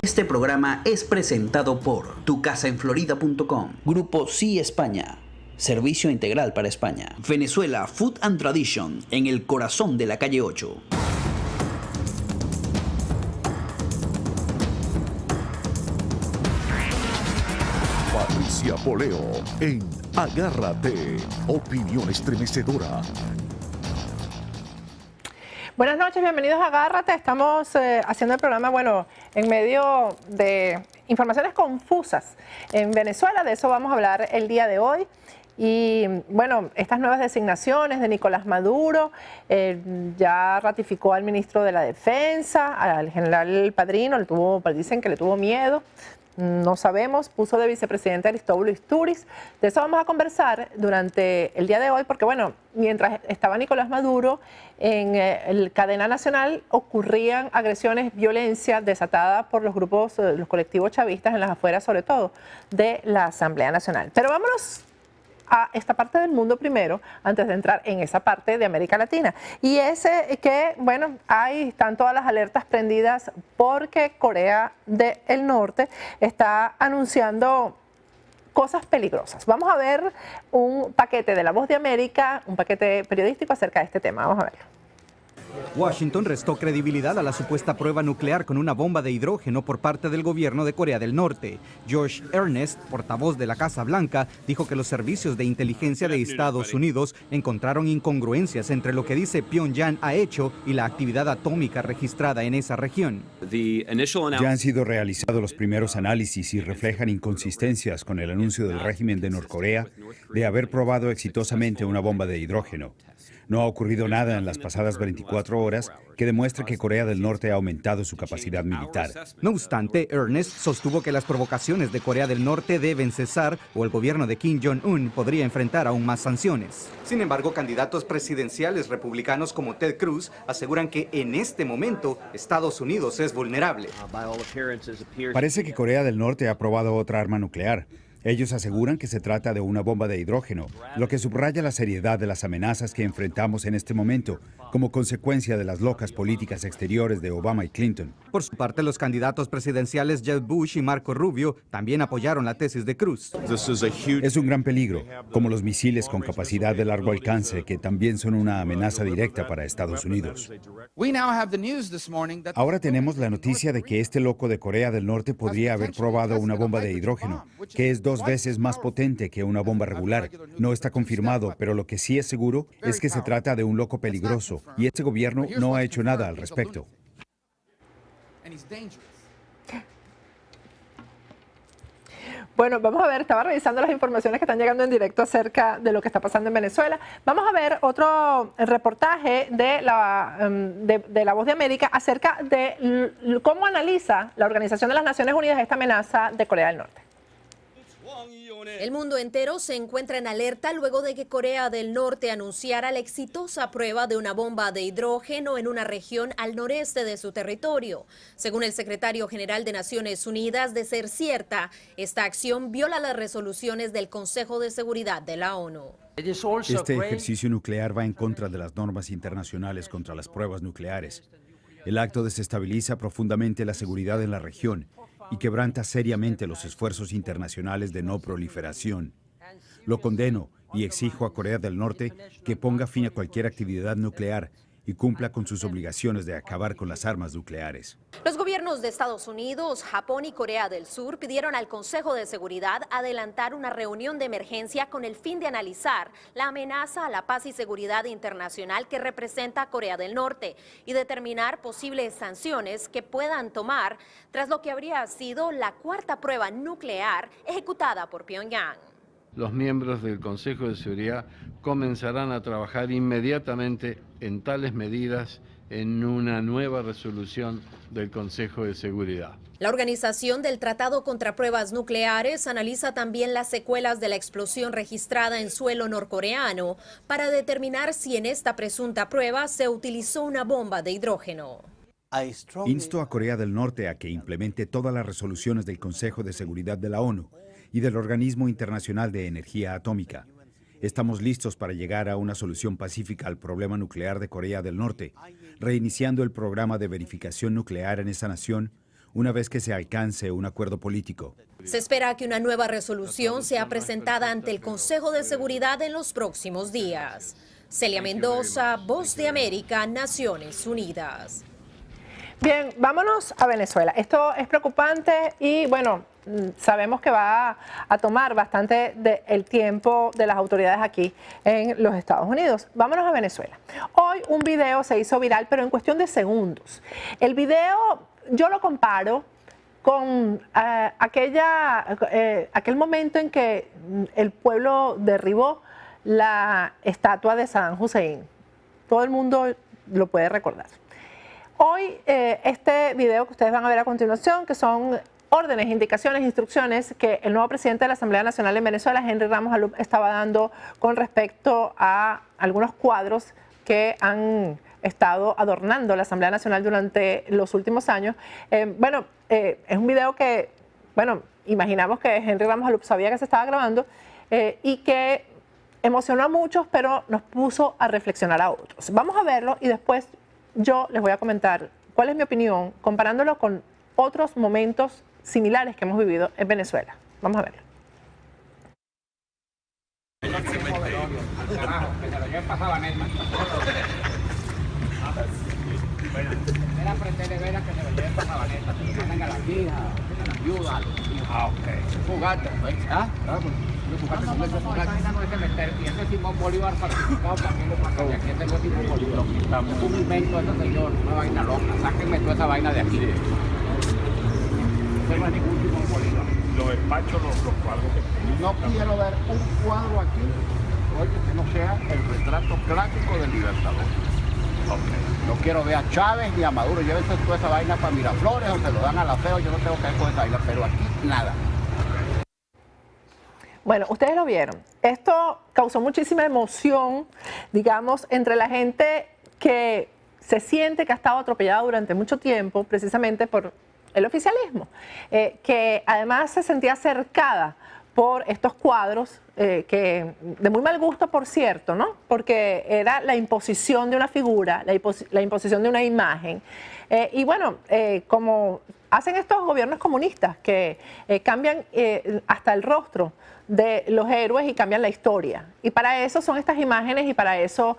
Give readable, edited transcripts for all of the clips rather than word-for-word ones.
Este programa es presentado por tucasaenflorida.com, Grupo Sí España, servicio integral para España, Venezuela Food and Tradition, en el corazón de la calle 8. Patricia Poleo en Agárrate, opinión estremecedora. Buenas noches, bienvenidos a Agárrate. Estamos haciendo el programa, en medio de informaciones confusas en Venezuela. De eso vamos a hablar el día de hoy. Y estas nuevas designaciones de Nicolás Maduro, ya ratificó al ministro de la Defensa, al general Padrino, dicen que le tuvo miedo. No sabemos, puso de vicepresidente a Aristóbulo Istúriz. De eso vamos a conversar durante el día de hoy, porque mientras estaba Nicolás Maduro en el cadena nacional, ocurrían agresiones, violencia desatada por los grupos, los colectivos chavistas en las afueras, sobre todo, de la Asamblea Nacional. Pero vámonos a esta parte del mundo primero, antes de entrar en esa parte de América Latina. Y están todas las alertas prendidas porque Corea del Norte está anunciando cosas peligrosas. Vamos a ver un paquete de La Voz de América, un paquete periodístico acerca de este tema. Vamos a verlo. Washington restó credibilidad a la supuesta prueba nuclear con una bomba de hidrógeno por parte del gobierno de Corea del Norte. Josh Earnest, portavoz de la Casa Blanca, dijo que los servicios de inteligencia de Estados Unidos encontraron incongruencias entre lo que dice Pyongyang ha hecho y la actividad atómica registrada en esa región. Ya han sido realizados los primeros análisis y reflejan inconsistencias con el anuncio del régimen de Norcorea de haber probado exitosamente una bomba de hidrógeno. No ha ocurrido nada en las pasadas 24 horas que demuestre que Corea del Norte ha aumentado su capacidad militar. No obstante, Earnest sostuvo que las provocaciones de Corea del Norte deben cesar o el gobierno de Kim Jong-un podría enfrentar aún más sanciones. Sin embargo, candidatos presidenciales republicanos como Ted Cruz aseguran que en este momento Estados Unidos es vulnerable. Parece que Corea del Norte ha probado otra arma nuclear. Ellos aseguran que se trata de una bomba de hidrógeno, lo que subraya la seriedad de las amenazas que enfrentamos en este momento, como consecuencia de las locas políticas exteriores de Obama y Clinton. Por su parte, los candidatos presidenciales Jeb Bush y Marco Rubio también apoyaron la tesis de Cruz. Es un gran peligro, como los misiles con capacidad de largo alcance, que también son una amenaza directa para Estados Unidos. Ahora tenemos la noticia de que este loco de Corea del Norte podría haber probado una bomba de hidrógeno, que es 2 veces más potente que una bomba regular. No está confirmado, pero lo que sí es seguro es que se trata de un loco peligroso y este gobierno no ha hecho nada al respecto. Vamos a ver, estaba revisando las informaciones que están llegando en directo acerca de lo que está pasando en Venezuela. Vamos a ver otro reportaje de la Voz de América acerca de cómo analiza la Organización de las Naciones Unidas esta amenaza de Corea del Norte. El mundo entero se encuentra en alerta luego de que Corea del Norte anunciara la exitosa prueba de una bomba de hidrógeno en una región al noreste de su territorio. Según el secretario general de Naciones Unidas, de ser cierta, esta acción viola las resoluciones del Consejo de Seguridad de la ONU. Este ejercicio nuclear va en contra de las normas internacionales contra las pruebas nucleares. El acto desestabiliza profundamente la seguridad en la región y quebranta seriamente los esfuerzos internacionales de no proliferación. Lo condeno y exijo a Corea del Norte que ponga fin a cualquier actividad nuclear y cumpla con sus obligaciones de acabar con las armas nucleares. Los gobiernos de Estados Unidos, Japón y Corea del Sur pidieron al Consejo de Seguridad adelantar una reunión de emergencia con el fin de analizar la amenaza a la paz y seguridad internacional que representa Corea del Norte y determinar posibles sanciones que puedan tomar tras lo que habría sido la cuarta prueba nuclear ejecutada por Pyongyang. Los miembros del Consejo de Seguridad comenzarán a trabajar inmediatamente en tales medidas en una nueva resolución del Consejo de Seguridad. La Organización del Tratado contra Pruebas Nucleares analiza también las secuelas de la explosión registrada en suelo norcoreano para determinar si en esta presunta prueba se utilizó una bomba de hidrógeno. Insto a Corea del Norte a que implemente todas las resoluciones del Consejo de Seguridad de la ONU y del Organismo Internacional de Energía Atómica. Estamos listos para llegar a una solución pacífica al problema nuclear de Corea del Norte, reiniciando el programa de verificación nuclear en esa nación una vez que se alcance un acuerdo político. Se espera que una nueva resolución sea presentada ante el Consejo de Seguridad en los próximos días. Celia Mendoza, Voz de América, Naciones Unidas. Bien, vámonos a Venezuela. Esto es preocupante y bueno, sabemos que va a tomar bastante del tiempo de las autoridades aquí en los Estados Unidos. Vámonos a Venezuela. Hoy un video se hizo viral, pero en cuestión de segundos. El video yo lo comparo con aquel momento en que el pueblo derribó la estatua de Saddam Hussein. Todo el mundo lo puede recordar. Hoy este video que ustedes van a ver a continuación, que son órdenes, indicaciones, instrucciones que el nuevo presidente de la Asamblea Nacional en Venezuela, Henry Ramos Alup, estaba dando con respecto a algunos cuadros que han estado adornando la Asamblea Nacional durante los últimos años. Es un video que, imaginamos que Henry Ramos Alup sabía que se estaba grabando y que emocionó a muchos, pero nos puso a reflexionar a otros. Vamos a verlo y después yo les voy a comentar cuál es mi opinión comparándolo con otros momentos similares que hemos vivido en Venezuela. Vamos a verlo. Y ese Simón Bolívar participado también lo pasó. Y aquí tengo Simón Bolívar. Es un invento de ese señor, una vaina loca. Sáquenme toda esa vaina de aquí. No tengo ningún Simón Bolívar. Lo despacho los cuadros que tengo. No quiero ver un cuadro aquí, oye, que no sea el retrato clásico del Libertador. Okay. No quiero ver a Chávez ni a Maduro. Llévense toda esa vaina para Miraflores o se lo dan a la feo. Yo no tengo que ver con esa vaina, pero aquí nada. Bueno, ustedes lo vieron. Esto causó muchísima emoción, digamos, entre la gente que se siente que ha estado atropellada durante mucho tiempo, precisamente por el oficialismo, que además se sentía cercada por estos cuadros, que de muy mal gusto, por cierto, ¿no? Porque era la imposición de una figura, la imposición de una imagen. Como hacen estos gobiernos comunistas, que cambian hasta el rostro de los héroes y cambian la historia. Y para eso son estas imágenes y para eso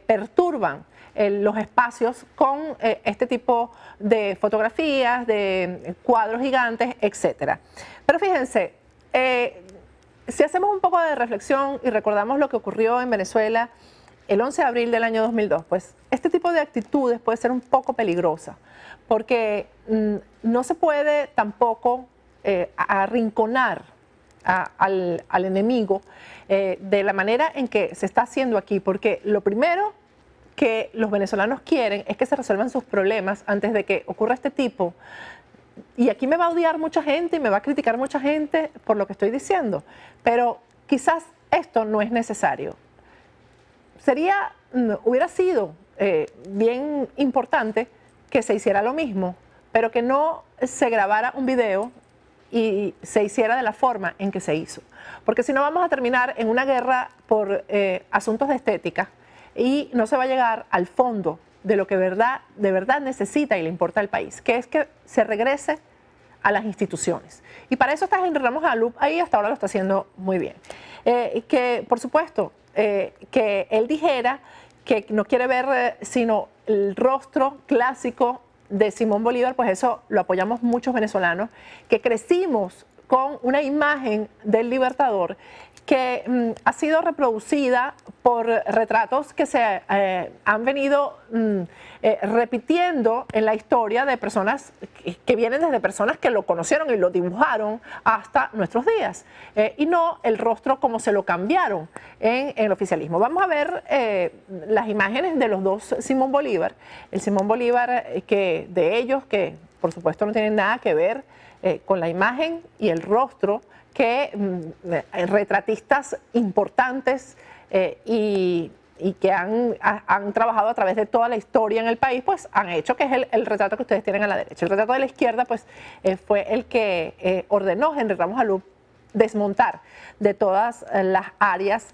perturban los espacios con este tipo de fotografías, de cuadros gigantes, etc. Pero fíjense, si hacemos un poco de reflexión y recordamos lo que ocurrió en Venezuela el 11 de abril del año 2002, pues este tipo de actitudes puede ser un poco peligrosa, porque no se puede tampoco arrinconar al enemigo de la manera en que se está haciendo aquí, porque lo primero que los venezolanos quieren es que se resuelvan sus problemas antes de que ocurra este tipo. Y aquí me va a odiar mucha gente y me va a criticar mucha gente por lo que estoy diciendo, pero quizás esto no es necesario. Hubiera sido bien importante que se hiciera lo mismo, pero que no se grabara un video y se hiciera de la forma en que se hizo. Porque si no vamos a terminar en una guerra por asuntos de estética y no se va a llegar al fondo de lo que de verdad necesita y le importa al país, que es que se regrese a las instituciones. Y para eso está Henry Ramos Alup, ahí hasta ahora lo está haciendo muy bien. Que por supuesto, que él dijera que no quiere ver sino el rostro clásico de Simón Bolívar, pues eso lo apoyamos muchos venezolanos, que crecimos con una imagen del Libertador que ha sido reproducida por retratos que se han venido repitiendo en la historia de personas que vienen desde personas que lo conocieron y lo dibujaron hasta nuestros días, y no el rostro como se lo cambiaron en el oficialismo. Vamos a ver las imágenes de los dos Simón Bolívar. El Simón Bolívar de ellos, que por supuesto no tienen nada que ver con la imagen y el rostro que retratistas importantes y que han trabajado a través de toda la historia en el país, pues han hecho, que es el retrato que ustedes tienen a la derecha. El retrato de la izquierda, pues fue el que ordenó Henry Ramos Alup desmontar de todas las áreas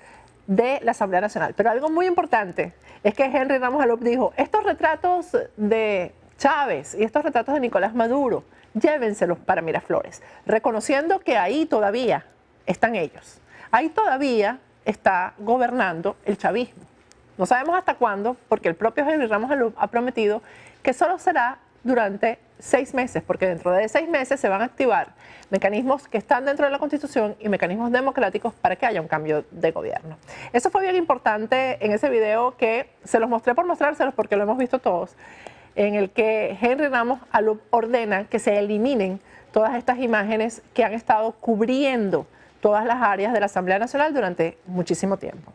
de la Asamblea Nacional. Pero algo muy importante es que Henry Ramos Alup dijo, estos retratos de Chávez y estos retratos de Nicolás Maduro, llévenselos para Miraflores, reconociendo que ahí todavía están ellos. Ahí todavía está gobernando el chavismo. No sabemos hasta cuándo, porque el propio Henry Ramos Alup ha prometido que solo será durante 6 meses, porque dentro de 6 meses se van a activar mecanismos que están dentro de la Constitución y mecanismos democráticos para que haya un cambio de gobierno. Eso fue bien importante en ese video que se los mostré por mostrárselos porque lo hemos visto todos, en el que Henry Ramos Alup ordena que se eliminen todas estas imágenes que han estado cubriendo todas las áreas de la Asamblea Nacional durante muchísimo tiempo.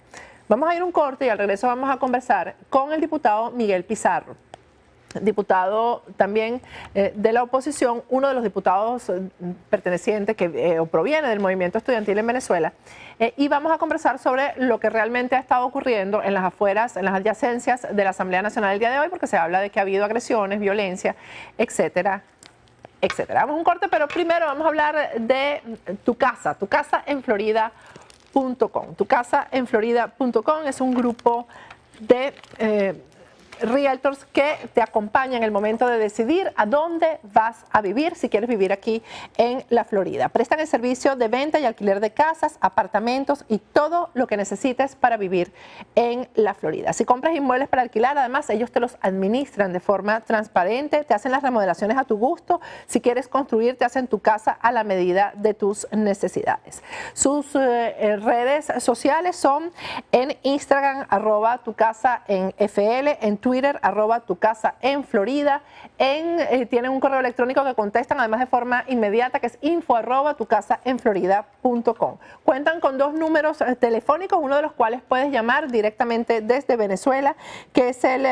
Vamos a ir a un corte y al regreso vamos a conversar con el diputado Miguel Pizarro, diputado también de la oposición, uno de los diputados pertenecientes o proviene del movimiento estudiantil en Venezuela, y vamos a conversar sobre lo que realmente ha estado ocurriendo en las afueras, en las adyacencias de la Asamblea Nacional el día de hoy, porque se habla de que ha habido agresiones, violencia, etcétera, etcétera. Vamos a un corte, pero primero vamos a hablar de Tu Casa en Florida.com. tucasaenflorida.com es un grupo de realtors que te acompañan en el momento de decidir a dónde vas a vivir si quieres vivir aquí en la Florida. Prestan el servicio de venta y alquiler de casas, apartamentos y todo lo que necesites para vivir en la Florida. Si compras inmuebles para alquilar, además ellos te los administran de forma transparente, te hacen las remodelaciones a tu gusto. Si quieres construir, te hacen tu casa a la medida de tus necesidades. Sus redes sociales son en Instagram @tucasaenfl, en Twitter, @tucasaenflorida. Tienen un correo electrónico que contestan además de forma inmediata, que es info@tucasaenflorida.com. Cuentan con 2 números telefónicos, uno de los cuales puedes llamar directamente desde Venezuela, que es el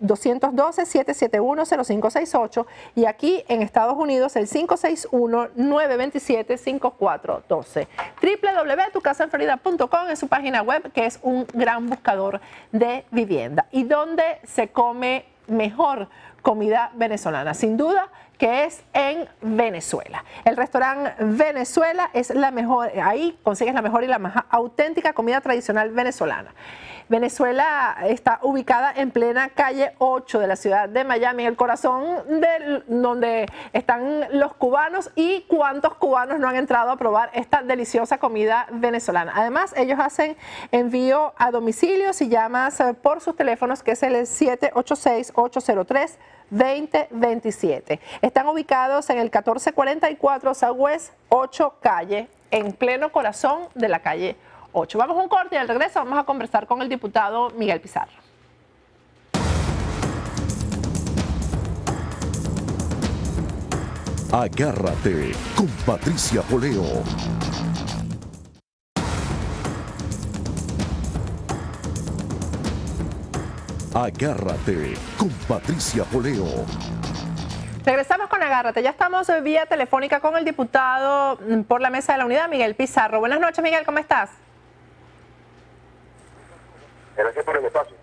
212-771-0568, y aquí en Estados Unidos el 561-927-5412. www.tucasaenflorida.com es su página web, que es un gran buscador de vivienda. ¿Y dónde se come mejor comida venezolana? Sin duda que es en Venezuela. El restaurante Venezuela es la mejor, ahí consigues la mejor y la más auténtica comida tradicional venezolana. Venezuela está ubicada en plena calle 8 de la ciudad de Miami, en el corazón de donde están los cubanos, y cuántos cubanos no han entrado a probar esta deliciosa comida venezolana. Además, ellos hacen envío a domicilio si llamas por sus teléfonos, que es el 786-803-2027. Están ubicados en el 1444 Southwest 8 calle, en pleno corazón de la calle 8. Vamos a un corte y al regreso vamos a conversar con el diputado Miguel Pizarro. Agárrate con Patricia Poleo. Agárrate con Patricia Poleo. Regresamos con Agárrate. Ya estamos vía telefónica con el diputado por la Mesa de la Unidad, Miguel Pizarro. Buenas noches, Miguel, ¿cómo estás? Gracias por el espacio.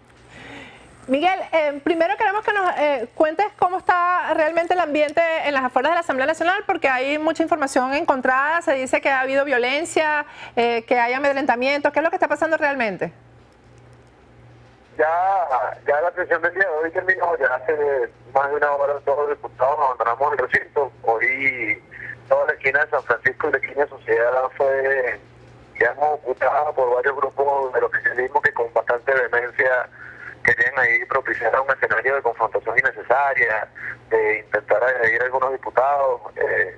Miguel, primero queremos que nos cuentes cómo está realmente el ambiente en las afueras de la Asamblea Nacional, porque hay mucha información encontrada, se dice que ha habido violencia, que hay amedrentamientos. ¿Qué es lo que está pasando realmente? Ya la sesión del día de hoy terminó, ya hace más de una hora todos los diputados abandonamos el recinto. Hoy toda la esquina de San Francisco y la esquina de Sociedad fue, digamos, ocupada por varios grupos del oficialismo que con bastante vehemencia querían ahí propiciar un escenario de confrontación innecesaria, de intentar agredir a algunos diputados.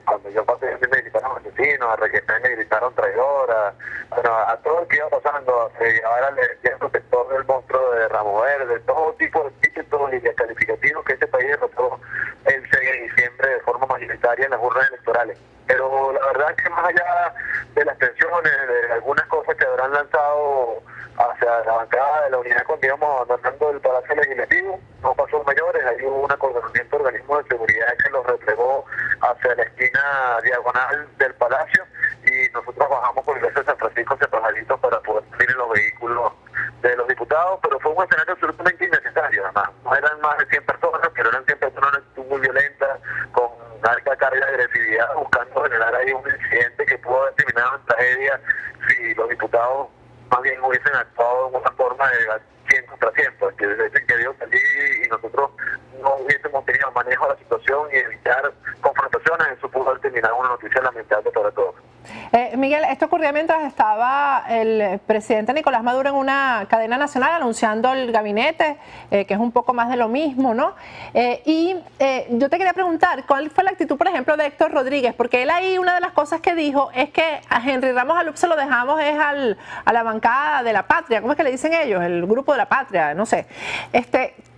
Cuando yo pasé, me gritaron asesinos, a Requesén me gritaron traidora, bueno, a todo el que iba pasando, ahora le decían protector del monstruo de Ramo Verde, todo tipo de epítetos y de calificativos que este país derrotó el 6 de diciembre de forma mayoritaria en las urnas electorales. Pero la verdad es que más allá de las tensiones, de algunas cosas que habrán lanzado hacia la bancada de la unidad cuando íbamos abandonando el Palacio Legislativo, no pasó mayores. Ahí hubo un acordonamiento de organismos de seguridad que los replegó hacia la esquina diagonal del Palacio, y nosotros bajamos por el Iglesia de San Francisco hacia Pajarito para poder salir en los vehículos de los diputados, pero fue un escenario absolutamente innecesario. Además, no eran más de 100 personas, pero eran 100 personas, una actitud muy violenta, con alta carga de agresividad, buscando generar ahí un incidente que pudo haber terminado en tragedia si los diputados más bien hubiesen actuado en una forma de 100 contra 100, pues que hubiesen querido salir y nosotros no hubiésemos tenido manejo de la situación y evitar confrontaciones. Eso pudo haber terminado una noticia lamentable para todos. Miguel, esto ocurría mientras estaba el presidente Nicolás Maduro en una cadena nacional anunciando el gabinete, que es un poco más de lo mismo, ¿no? Yo te quería preguntar, ¿cuál fue la actitud, por ejemplo, de Héctor Rodríguez? Porque él ahí, una de las cosas que dijo es que a Henry Ramos Alup se lo dejamos a la bancada de la patria, ¿cómo es que le dicen ellos? El grupo de la patria, no sé.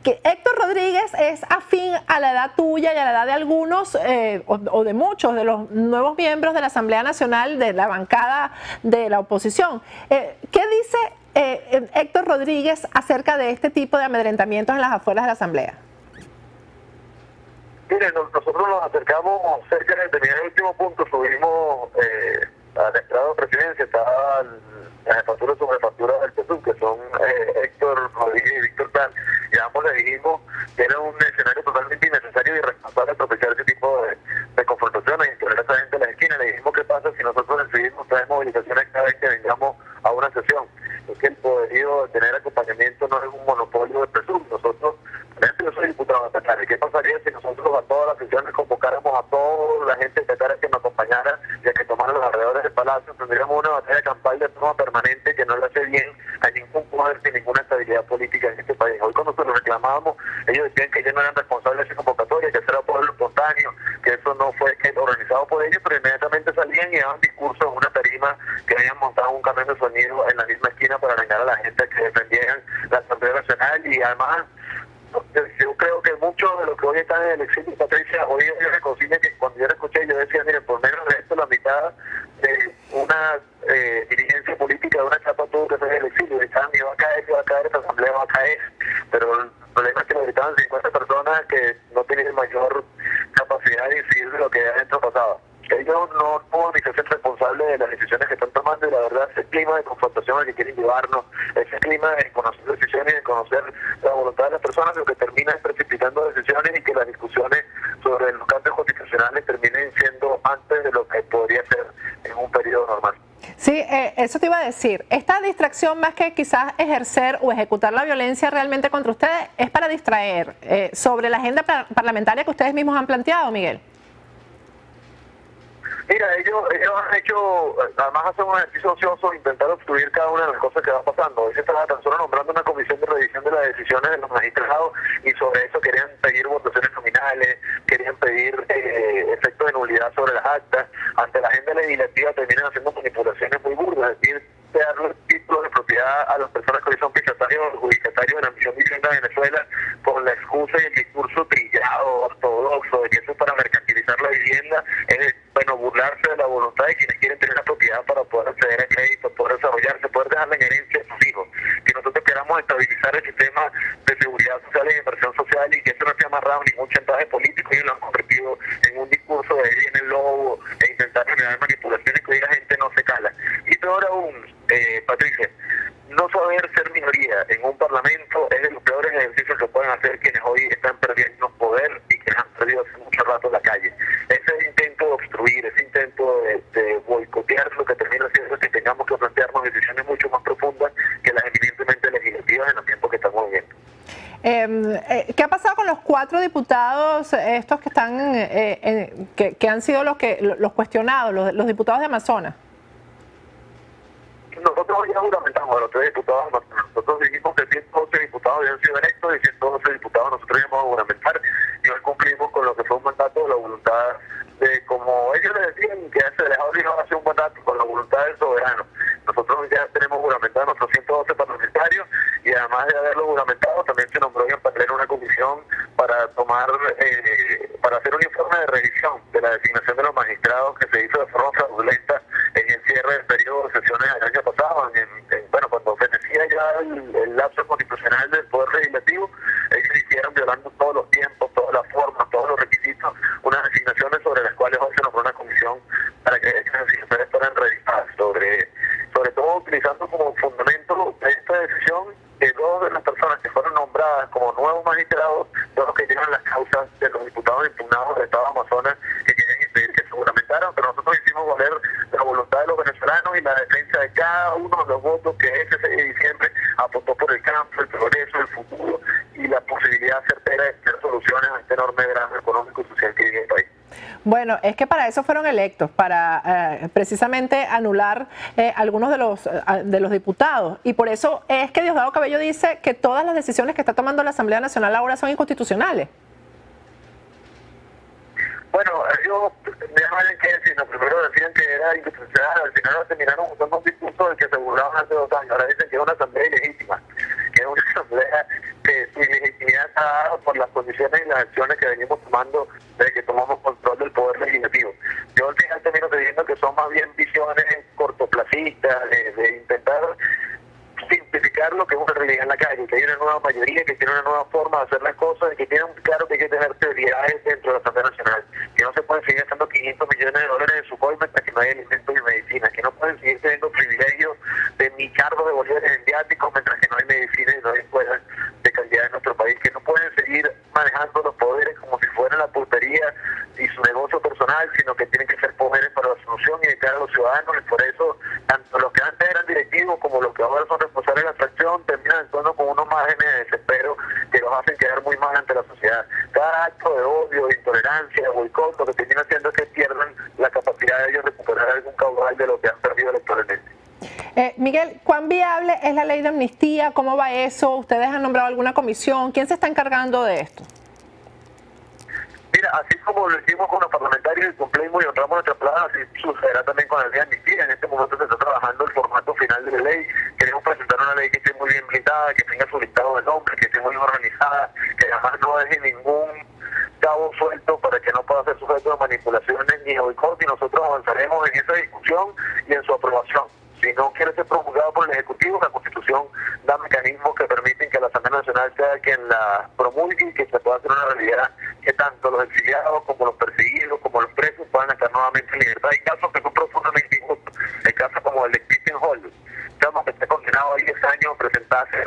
Que Héctor Rodríguez es afín a la edad tuya y a la edad de algunos o de muchos de los nuevos miembros de la Asamblea Nacional, de la bancada de la oposición. ¿Qué dice Héctor Rodríguez acerca de este tipo de amedrentamientos en las afueras de la Asamblea? Miren, nosotros nos acercamos cerca de terminar el último punto, subimos al estrado de presidencia, estaba la jefatura y subjefatura del PSUV, que son Héctor Rodríguez y Víctor Plan, y ambos le dijimos que era un escenario totalmente innecesario y irresponsable propiciar ese tipo de confrontaciones y poner a esa gente en las esquinas. Le dijimos qué pasa si nosotros decidimos traer movilizaciones cada vez que vengamos a una sesión. Es que el poderío de tener acompañamiento no es un monopolio del PSUV. Nosotros, por ejemplo, yo soy diputado de Petare. ¿Qué pasaría si nosotros a todas las sesiones convocáramos a toda la gente de Petare que nos acompañara y a que tomaran los alrededores del palacio? Tendríamos una batalla campal de forma permanente que no le hace bien a ningún poder ni ninguna estabilidad política en este país. Hoy cuando se lo reclamábamos, ellos decían que ellos no eran responsables de esa convocatoria, que eso era pueblo espontáneo, que eso no fue organizado por ellos, pero inmediatamente salían y daban discursos en una tarima que habían montado un camión de sonido en la misma esquina para alengar a la gente que defendieran la Asamblea Nacional. Y además, yo creo que mucho de lo que hoy están en el exilio, Patricia, hoy yo reconcilia que cuando yo lo escuché, yo decía, miren, por menos de esto, la mitad de una dirigencia política de una etapa tuvo que ser el exilio. Gritaban, va a caer, esta asamblea va a caer. Pero el problema es que lo gritaban 50 personas que no tienen mayor capacidad de incidir de lo que adentro pasaba. Ellos no pueden ni ser responsables de las decisiones que están tomando, y la verdad ese clima de confrontación al que quieren llevarnos, ese clima de conocer decisiones y de conocer la voluntad de las personas, lo que termina es precipitando decisiones y que las discusiones sobre los cambios constitucionales terminen siendo antes de lo que podría ser en un periodo normal. Sí, eso te iba a decir. Esta distracción, más que quizás ejercer o ejecutar la violencia realmente contra ustedes, es para distraer sobre la agenda parlamentaria que ustedes mismos han planteado, Miguel. Mira, ellos han hecho, además hacen un ejercicio ocioso, intentar obstruir cada una de las cosas que van pasando. Hoy se estaba tan solo nombrando una comisión de revisión de las decisiones de los magistrados y sobre eso querían pedir votaciones nominales, querían pedir efectos de nulidad sobre las actas. Ante la agenda legislativa terminan haciendo manipulaciones muy burdas, es decir, darle títulos de propiedad a las personas que hoy son prestatarios o adjudicatarios de la Misión Vivienda de Venezuela con la excusa y el discurso trillado, ortodoxo, de que eso es para mercantilizar la vivienda, es burlarse de la voluntad de quienes quieren tener la propiedad para poder acceder a crédito, poder desarrollarse, poder dejarla en herencia a sus hijos. Que nosotros queramos estabilizar el sistema de seguridad social y de inversión social y que eso no esté amarrado a ningún chantaje político, y lo han convertido en un discurso de ahí viene el lobo e intentar generar manipulaciones que hoy la gente no se cala. Y peor aún, Patricia, no saber ser minoría en un parlamento es de los peores ejercicios que pueden hacer quienes hoy están perdiendo poder y que han perdido hace mucho rato la calle. Ese intento de obstruir, ese intento de boicotear, lo que termina siendo que tengamos que plantearnos decisiones mucho más profundas que las eminentemente legislativas en los tiempos que estamos viviendo. ¿Qué ha pasado con los 4 diputados estos que están que han sido los cuestionados, los diputados de Amazonas? Nosotros ya juramentamos a los 3 diputados. Nosotros dijimos que 112 diputados habían sido electos y 112 diputados nosotros íbamos a juramentar, y hoy cumplimos con lo que fue un mandato de la voluntad de, como ellos les decían, que se les ha obligado a hacer un mandato con la voluntad del soberano. Nosotros ya tenemos juramentados nuestros 112 parlamentarios, y además de haberlo juramentado también se nombró en Patler una comisión para tomar para hacer un informe de revisión de la designación de los magistrados que se hizo de forma fraudulenta en el cierre del periodo de sesiones del año pasado, cuando fenecía ya el lapso constitucional del Poder Legislativo. Ellos hicieron, violando todos los tiempos, todas las formas, todos los requisitos, unas designaciones sobre las cuales hoy se nombró una comisión para que esas designaciones fueran revisadas, sobre todo utilizando como fundamento de esta decisión que 2 de las personas que fueron nombradas como nuevos magistrados son los que llevan las causas de los diputados impugnados del Estado de Amazonas que quieren impedir que se juramentaran, pero nosotros hicimos valer la voluntad de los venezolanos y la defensa de cada uno de los votos que ese 6 de diciembre apostó por el campo, el progreso, el futuro y la posibilidad certera de tener soluciones a este enorme drama económico y social que vive el país. Bueno, es que para eso fueron electos, para precisamente anular algunos de los diputados. Y por eso es que Diosdado Cabello dice que todas las decisiones que está tomando la Asamblea Nacional ahora son inconstitucionales. Bueno, ellos ya no hay que decir, primero decían que era inconstitucional, al final terminaron usando un discurso del que se burlaban hace 2 años. Ahora dicen que es una asamblea ilegítima, que es una asamblea que su ilegitimidad está dada por las condiciones y las acciones que venimos tomando desde que tomamos control del poder legislativo. Yo al final termino creyendo que son más bien visiones cortoplacistas, de intentar simplificar lo que es una realidad en la calle, que hay una nueva mayoría, que tiene una nueva forma de hacer las cosas, y que tienen claro que hay que tener prioridades dentro de la Asamblea Nacional, que no se pueden seguir gastando $500 millones en su colma hasta que no hay alimentos y medicinas, que no pueden seguir teniendo privilegios de millardos de bolívares en viáticos mientras que no hay medicinas y no hay escuelas de calidad en nuestro país, que no pueden seguir manejando los poderes como si fueran la pulpería y su negocio personal, sino que tienen que ser poderes para la solución y de cara a los ciudadanos, y por eso tanto los que antes eran directivos como los que ahora son responsables de la fracción terminan actuando con unos márgenes de desespero que los hacen quedar muy mal ante la sociedad. Cada acto de odio, de intolerancia, de boicot, lo que termina haciendo es que pierdan la capacidad de ellos de recuperar algún caudal de lo que han perdido electoralmente. Miguel, ¿cuán viable es la ley de amnistía? ¿Cómo va eso? ¿Ustedes han nombrado alguna comisión? ¿Quién se está encargando de esto? Mira, así como lo hicimos con los parlamentarios y cumplimos y honramos nuestra palabra, así sucederá también con la ley de amnistía. En este momento se está trabajando el formato final de la ley. Queremos presentar una ley que esté muy bien blindada, que tenga su listado de nombres, que esté muy bien organizada, que además no deje ningún cabo suelto para que no pueda ser sujeto de manipulaciones ni de boicot, y nosotros avanzaremos en esa discusión y en su aprobación. Si no quiere ser promulgado por el Ejecutivo, la Constitución da mecanismos que permiten que la Asamblea Nacional sea quien la promulgue y que se pueda hacer una realidad que tanto los exiliados como los perseguidos como los presos puedan estar nuevamente en libertad. Hay casos que son profundamente injustos, hay casos como el de Christian Holder, que está condenado a 10 años a presentarse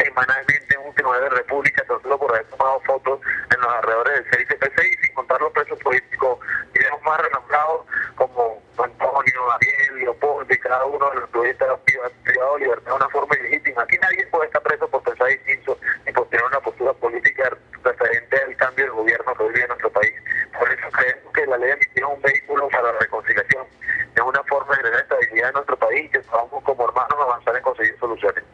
semanalmente en un tribunal de República, tan solo por haber tomado fotos en los alrededores del CICPC, y sin contar los presos políticos, digamos, más renombrados como Antonio, Ariel, Leopoldo, y cada uno de los que hoy está privado de libertad de una forma ilegítima. Aquí nadie puede estar preso por pensar distinto y por tener una postura política referente al cambio de gobierno que hoy vive en nuestro país. Por eso creemos que la ley de amnistía es un vehículo para la reconciliación, es una forma de generar estabilidad en nuestro país y que podamos como hermanos avanzar en conseguir soluciones.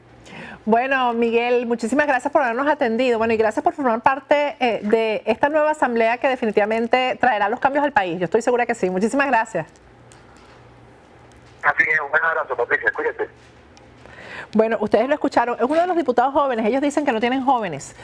Bueno, Miguel, muchísimas gracias por habernos atendido. Bueno, y gracias por formar parte de esta nueva asamblea que definitivamente traerá los cambios al país. Yo estoy segura que sí. Muchísimas gracias. Así es, un gran abrazo, Patricia. Cuídate. Bueno, ustedes lo escucharon, es uno de los diputados jóvenes, ellos dicen que no tienen jóvenes,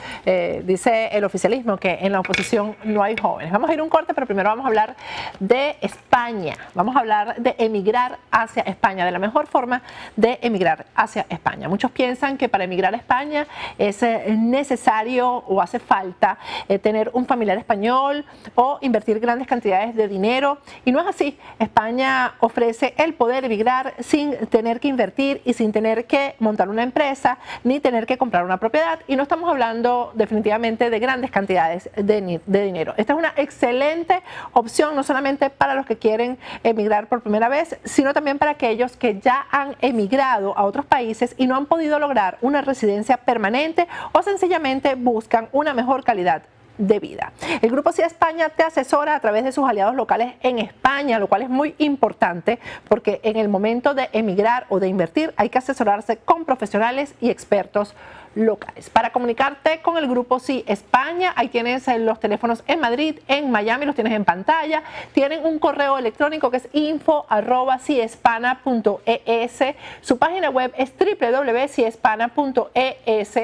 dice el oficialismo que en la oposición no hay jóvenes. Vamos a ir a un corte, pero primero vamos a hablar de España, vamos a hablar de emigrar hacia España, de la mejor forma de emigrar hacia España. Muchos piensan que para emigrar a España es necesario o hace falta tener un familiar español o invertir grandes cantidades de dinero, y no es así. España ofrece el poder emigrar sin tener que invertir y sin tener que montar una empresa ni tener que comprar una propiedad, y no estamos hablando definitivamente de grandes cantidades de dinero. Esta es una excelente opción no solamente para los que quieren emigrar por primera vez, sino también para aquellos que ya han emigrado a otros países y no han podido lograr una residencia permanente o sencillamente buscan una mejor calidad de vida. El Grupo Sí España te asesora a través de sus aliados locales en España, lo cual es muy importante porque en el momento de emigrar o de invertir hay que asesorarse con profesionales y expertos locales. Para comunicarte con el Grupo Sí España, ahí tienes los teléfonos en Madrid, en Miami, los tienes en pantalla. Tienen un correo electrónico que es info@siespana.es. Su página web es www.siespana.es,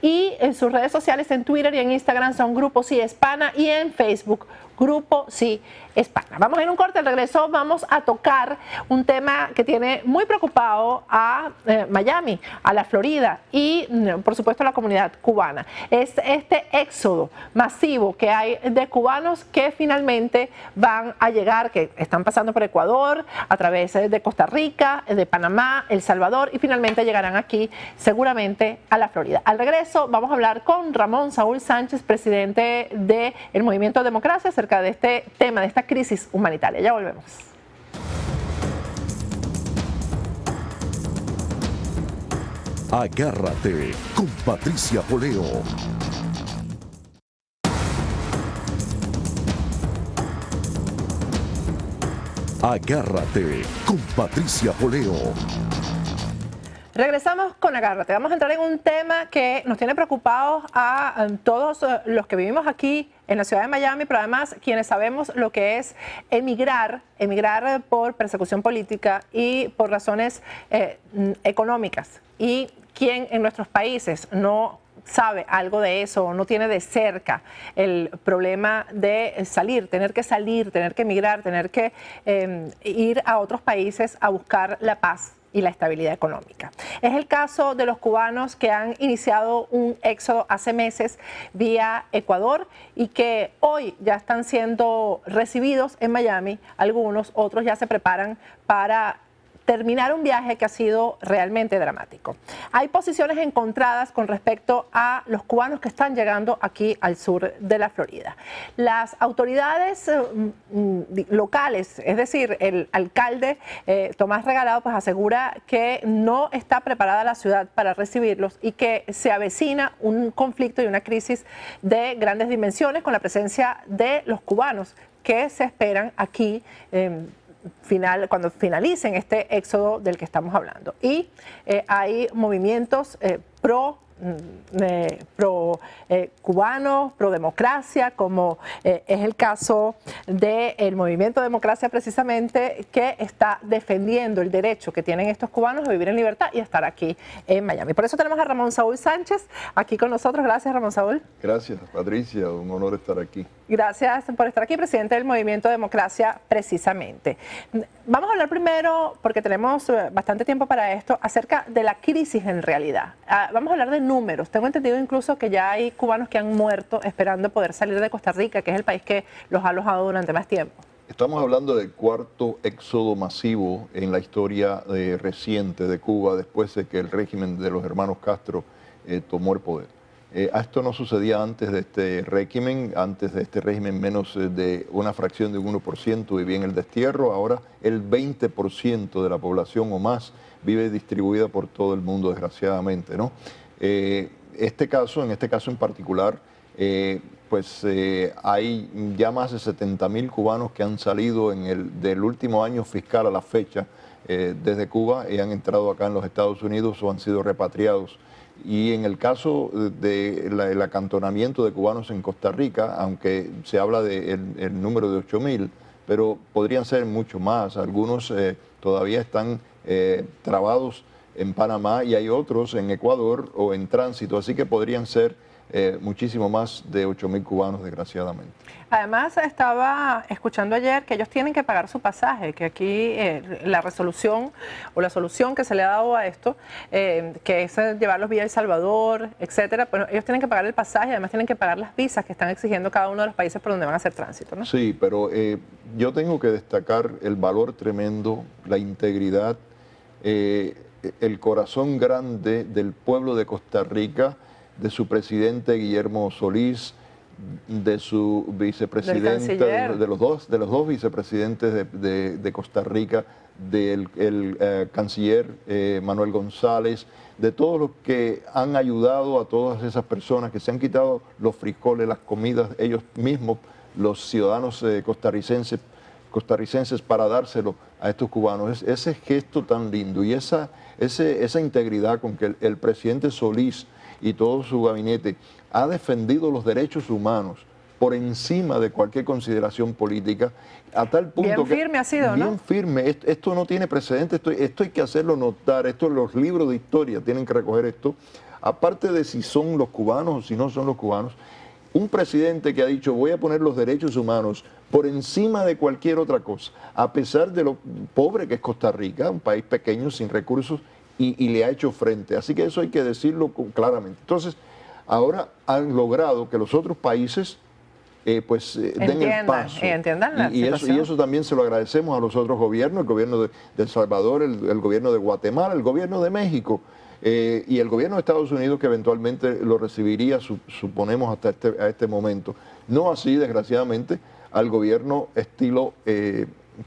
y en sus redes sociales en Twitter y en Instagram son Grupo Sí España, y en Facebook Grupo Sí España. Vamos a ir a un corte, al regreso vamos a tocar un tema que tiene muy preocupado a Miami, a la Florida y por supuesto a la comunidad cubana. Es este éxodo masivo que hay de cubanos que finalmente van a llegar, que están pasando por Ecuador, a través de Costa Rica, de Panamá, El Salvador, y finalmente llegarán aquí seguramente a la Florida. Al regreso vamos a hablar con Ramón Saúl Sánchez, presidente del Movimiento Democracia, acerca de este tema, de esta crisis humanitaria. Ya volvemos. Agárrate con Patricia Poleo. Agárrate con Patricia Poleo. Regresamos con Agárrate. Vamos a entrar en un tema que nos tiene preocupados a todos los que vivimos aquí en la ciudad de Miami, pero además quienes sabemos lo que es emigrar por persecución política y por razones económicas. Y quien en nuestros países no sabe algo de eso o no tiene de cerca el problema de tener que emigrar, tener que ir a otros países a buscar la paz y la estabilidad económica. Es el caso de los cubanos que han iniciado un éxodo hace meses vía Ecuador y que hoy ya están siendo recibidos en Miami. Algunos, otros ya se preparan para terminar un viaje que ha sido realmente dramático. Hay posiciones encontradas con respecto a los cubanos que están llegando aquí al sur de la Florida. Las autoridades locales, es decir, el alcalde Tomás Regalado, pues asegura que no está preparada la ciudad para recibirlos y que se avecina un conflicto y una crisis de grandes dimensiones con la presencia de los cubanos que se esperan aquí cuando finalicen este éxodo del que estamos hablando. Y hay movimientos pro cubanos, pro democracia, como es el caso del Movimiento Democracia precisamente, que está defendiendo el derecho que tienen estos cubanos a vivir en libertad y a estar aquí en Miami. Por eso tenemos a Ramón Saúl Sánchez aquí con nosotros. Gracias, Ramón Saúl. Gracias, Patricia, un honor estar aquí. Gracias por estar aquí, presidente del Movimiento Democracia precisamente. Vamos a hablar primero, porque tenemos bastante tiempo para esto, acerca de la crisis en realidad. Vamos a hablar de números. Tengo entendido incluso que ya hay cubanos que han muerto esperando poder salir de Costa Rica, que es el país que los ha alojado durante más tiempo. Estamos hablando del cuarto éxodo masivo en la historia reciente de Cuba, después de que el régimen de los hermanos Castro tomó el poder. Esto no sucedía antes de este régimen. Antes de este régimen menos de una fracción de un 1% vivía en el destierro. Ahora el 20% de la población o más vive distribuida por todo el mundo, desgraciadamente, ¿no? En este caso en particular, hay ya más de 70.000 cubanos que han salido del último año fiscal a la fecha desde Cuba y han entrado acá en los Estados Unidos o han sido repatriados. Y en el caso del acantonamiento de cubanos en Costa Rica, aunque se habla del número de 8.000, pero podrían ser mucho más. Algunos todavía están trabados en Panamá y hay otros en Ecuador o en tránsito, así que podrían ser muchísimo más de 8.000 cubanos, desgraciadamente. Además, estaba escuchando ayer que ellos tienen que pagar su pasaje, que aquí la resolución o la solución que se le ha dado a esto, que es llevarlos vía El Salvador, etcétera, pero ellos tienen que pagar el pasaje, además tienen que pagar las visas que están exigiendo cada uno de los países por donde van a hacer tránsito, ¿no? Sí, pero yo tengo que destacar el valor tremendo, la integridad, el corazón grande del pueblo de Costa Rica, de su presidente Guillermo Solís, de su vicepresidente, de los dos vicepresidentes de Costa Rica, del canciller Manuel González, de todos los que han ayudado a todas esas personas que se han quitado los frijoles, las comidas, ellos mismos, los ciudadanos costarricenses, para dárselo a estos cubanos. Ese gesto tan lindo y esa integridad con que el presidente Solís y todo su gabinete ha defendido los derechos humanos por encima de cualquier consideración política, a tal punto bien firme ha sido, ¿no? Bien firme. Esto no tiene precedentes, esto hay que hacerlo notar, los libros de historia tienen que recoger esto, aparte de si son los cubanos o si no son los cubanos. Un presidente que ha dicho, voy a poner los derechos humanos por encima de cualquier otra cosa, a pesar de lo pobre que es Costa Rica, un país pequeño, sin recursos, y le ha hecho frente. Así que eso hay que decirlo claramente. Entonces, ahora han logrado que los otros países den el paso. Entiendan la situación. Y eso también se lo agradecemos a los otros gobiernos, el gobierno de El Salvador, el gobierno de Guatemala, el gobierno de México y el gobierno de Estados Unidos, que eventualmente lo recibiría, suponemos, hasta este momento. No así, desgraciadamente, al gobierno estilo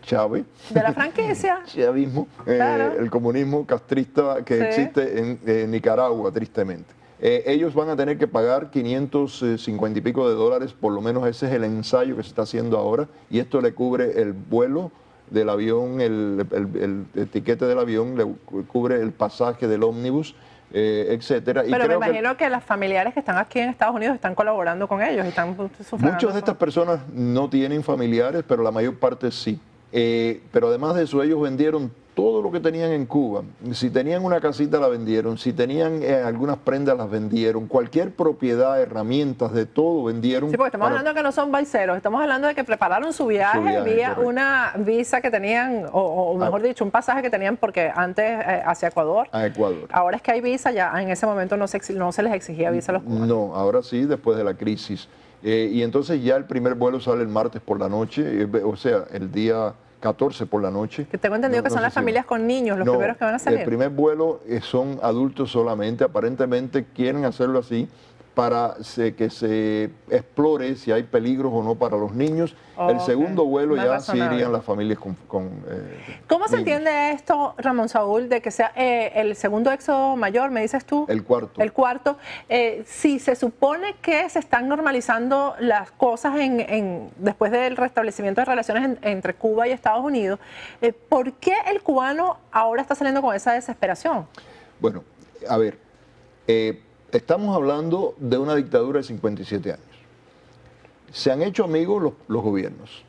Chávez. De la franquicia. Chavismo, Claro. el comunismo castrista que Sí. existe en Nicaragua, tristemente. Ellos van a tener que pagar 550 y pico de dólares, por lo menos ese es el ensayo que se está haciendo ahora, y esto le cubre el vuelo del avión, el etiquete del avión, le cubre el pasaje del ómnibus, etcétera. Pero me imagino que las familiares que están aquí en Estados Unidos están colaborando con ellos y están sufragando. Muchas de estas personas no tienen familiares, pero la mayor parte sí. Pero además de eso, ellos vendieron todo lo que tenían en Cuba. Si tenían una casita, la vendieron. Si tenían algunas prendas, las vendieron. Cualquier propiedad, herramientas, de todo vendieron. Sí, porque estamos hablando de que no son baiceros, estamos hablando de que prepararon su viaje vía correcto. una visa que tenían, o mejor dicho, un pasaje que tenían porque antes hacia Ecuador. A Ecuador. Ahora es que hay visa, ya en ese momento no se les exigía visa a los cubanos. No, ahora sí, después de la crisis. Y entonces ya el primer vuelo sale el martes por la noche, o sea, el día 14 por la noche. Que tengo entendido que son las familias con niños los primeros que van a salir. El primer vuelo son adultos solamente, aparentemente quieren hacerlo así para que se explore si hay peligros o no para los niños. El segundo vuelo Más ya razonable. sí irían las familias con ¿Cómo se niños. entiende esto, Ramón Saúl, de que sea el segundo éxodo mayor, me dices tú? El cuarto. El cuarto. Si se supone que se están normalizando las cosas después del restablecimiento de relaciones entre Cuba y Estados Unidos, ¿por qué el cubano ahora está saliendo con esa desesperación? Bueno, a ver, estamos hablando de una dictadura de 57 años. Se han hecho amigos los gobiernos,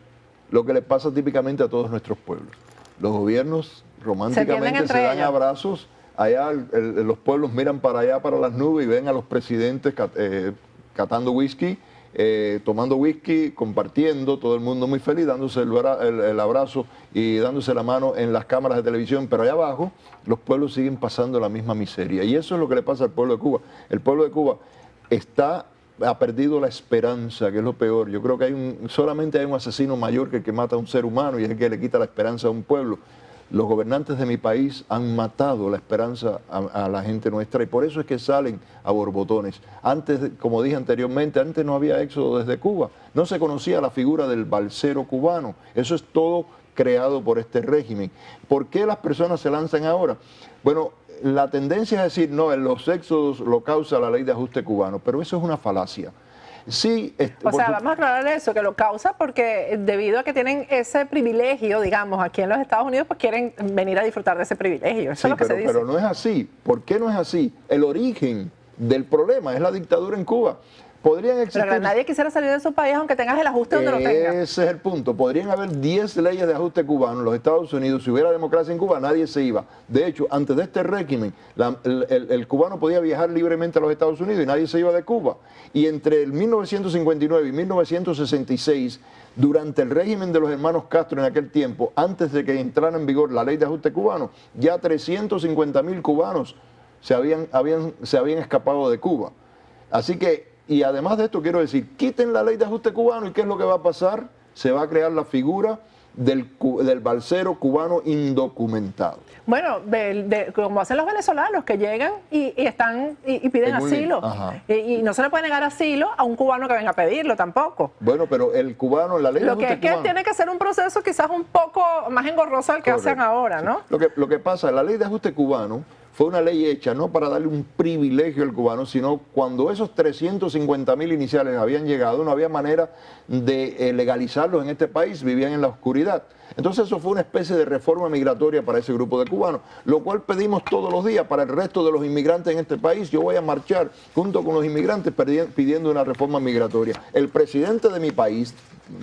lo que le pasa típicamente a todos nuestros pueblos. Los gobiernos románticamente se dan abrazos, allá los pueblos miran para allá, para las nubes, y ven a los presidentes catando whisky, tomando whisky, compartiendo, todo el mundo muy feliz, dándose el abrazo y dándose la mano en las cámaras de televisión, pero allá abajo los pueblos siguen pasando la misma miseria. Y eso es lo que le pasa al pueblo de Cuba. El pueblo de Cuba ha perdido la esperanza, que es lo peor. Yo creo que solamente hay un asesino mayor que el que mata a un ser humano, y es el que le quita la esperanza a un pueblo. Los gobernantes de mi país han matado la esperanza a la gente nuestra, y por eso es que salen a borbotones. Antes, como dije anteriormente, antes no había éxodo desde Cuba. No se conocía la figura del balsero cubano. Eso es todo creado por este régimen. ¿Por qué las personas se lanzan ahora? Bueno, la tendencia es decir, no, en los éxodos lo causa la ley de ajuste cubano, pero eso es una falacia. Sí, vamos a aclarar eso, que lo causa porque debido a que tienen ese privilegio, digamos, aquí en los Estados Unidos, pues quieren venir a disfrutar de ese privilegio. Eso es lo que se dice. Pero no es así. ¿Por qué no es así? El origen del problema es la dictadura en Cuba. Podrían existir... Pero nadie quisiera salir de su país aunque tengas el ajuste donde lo tengas. Ese es el punto. Podrían haber 10 leyes de ajuste cubano en los Estados Unidos. Si hubiera democracia en Cuba, nadie se iba. De hecho, antes de este régimen, el cubano podía viajar libremente a los Estados Unidos y nadie se iba de Cuba. Y entre el 1959 y 1966, durante el régimen de los hermanos Castro en aquel tiempo, antes de que entrara en vigor la ley de ajuste cubano, ya 350.000 cubanos se habían escapado de Cuba. Así que, y además de esto quiero decir, quiten la ley de ajuste cubano y ¿qué es lo que va a pasar? Se va a crear la figura del balsero cubano indocumentado. Bueno, como hacen los venezolanos que llegan y piden asilo. Y no se le puede negar asilo a un cubano que venga a pedirlo tampoco. Bueno, pero el cubano, la ley de ajuste cubano... Lo que es que tiene que ser un proceso quizás un poco más engorroso al que hacen ahora, ¿no? Lo que pasa, la ley de ajuste cubano fue una ley hecha no para darle un privilegio al cubano, sino cuando esos 350.000 iniciales habían llegado, no había manera de legalizarlos en este país, vivían en la oscuridad. Entonces eso fue una especie de reforma migratoria para ese grupo de cubanos, lo cual pedimos todos los días para el resto de los inmigrantes en este país. Yo voy a marchar junto con los inmigrantes pidiendo una reforma migratoria. El presidente de mi país,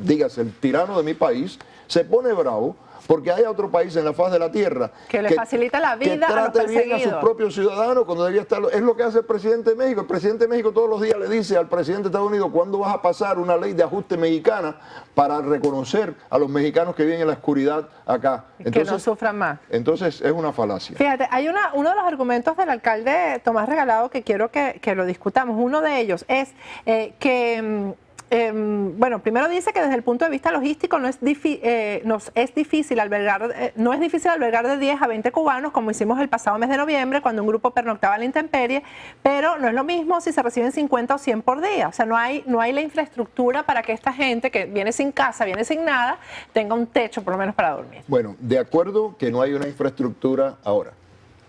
dígase, el tirano de mi país, se pone bravo porque hay otro país en la faz de la tierra que le facilita la vida que a los trate bien a perseguidos. sus propios ciudadanos cuando debía estar. Es lo que hace el presidente de México. El presidente de México todos los días le dice al presidente de Estados Unidos: ¿cuándo vas a pasar una ley de ajuste mexicana para reconocer a los mexicanos que viven en la oscuridad acá? Entonces, que no sufran más. Entonces es una falacia. Fíjate, hay uno de los argumentos del alcalde Tomás Regalado que quiero que lo discutamos. Uno de ellos es que bueno, primero dice que desde el punto de vista logístico no es difícil albergar de 10 a 20 cubanos, como hicimos el pasado mes de noviembre, cuando un grupo pernoctaba a la intemperie, pero no es lo mismo si se reciben 50 o 100 por día. O sea, no hay la infraestructura para que esta gente que viene sin casa, viene sin nada, tenga un techo por lo menos para dormir. Bueno, de acuerdo que no hay una infraestructura ahora.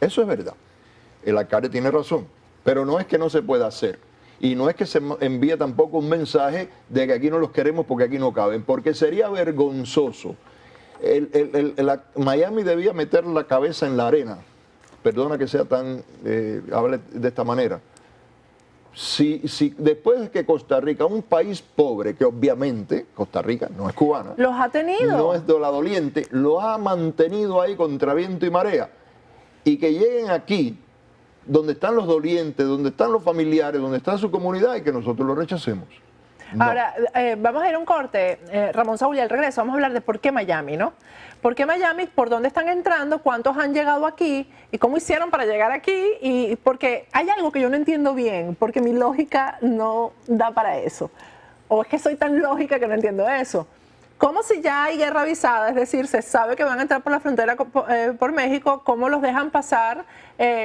Eso es verdad. El alcalde tiene razón, pero no es que no se pueda hacer. Y no es que se envíe tampoco un mensaje de que aquí no los queremos porque aquí no caben, porque sería vergonzoso. Miami debía meter la cabeza en la arena, perdona que sea tan, hable de esta manera. Si después de que Costa Rica, un país pobre, que obviamente Costa Rica no es cubana, los ha tenido, no es doliente, lo ha mantenido ahí contra viento y marea, y que lleguen aquí, donde están los dolientes, donde están los familiares, donde está su comunidad, y que nosotros lo rechacemos. No. Ahora, vamos a ir a un corte, Ramón Saúl, y al regreso vamos a hablar de por qué Miami, ¿no? ¿Por qué Miami? ¿Por dónde están entrando? ¿Cuántos han llegado aquí? ¿Y cómo hicieron para llegar aquí? Y porque hay algo que yo no entiendo bien, porque mi lógica no da para eso. O es que soy tan lógica que no entiendo eso. ¿Cómo si ya hay guerra avisada? Es decir, se sabe que van a entrar por la frontera por México, ¿cómo los dejan pasar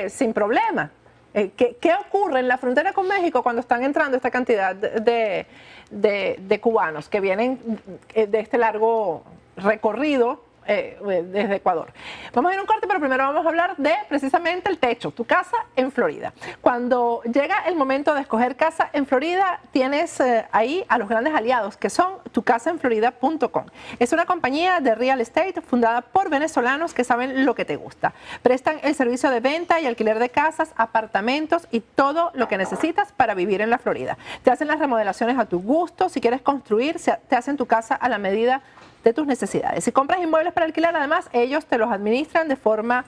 sin problema? ¿Qué ocurre en la frontera con México cuando están entrando esta cantidad de cubanos que vienen de este largo recorrido desde Ecuador? Vamos a ir a un corte, pero primero vamos a hablar de precisamente el techo, tu casa en Florida. Cuando llega el momento de escoger casa en Florida, tienes ahí a los grandes aliados, que son tucasaenflorida.com. Es una compañía de real estate fundada por venezolanos que saben lo que te gusta. Prestan el servicio de venta y alquiler de casas, apartamentos y todo lo que necesitas para vivir en la Florida. Te hacen las remodelaciones a tu gusto. Si quieres construir, te hacen tu casa a la medida de tus necesidades. Si compras inmuebles para alquilar, además, ellos te los administran de forma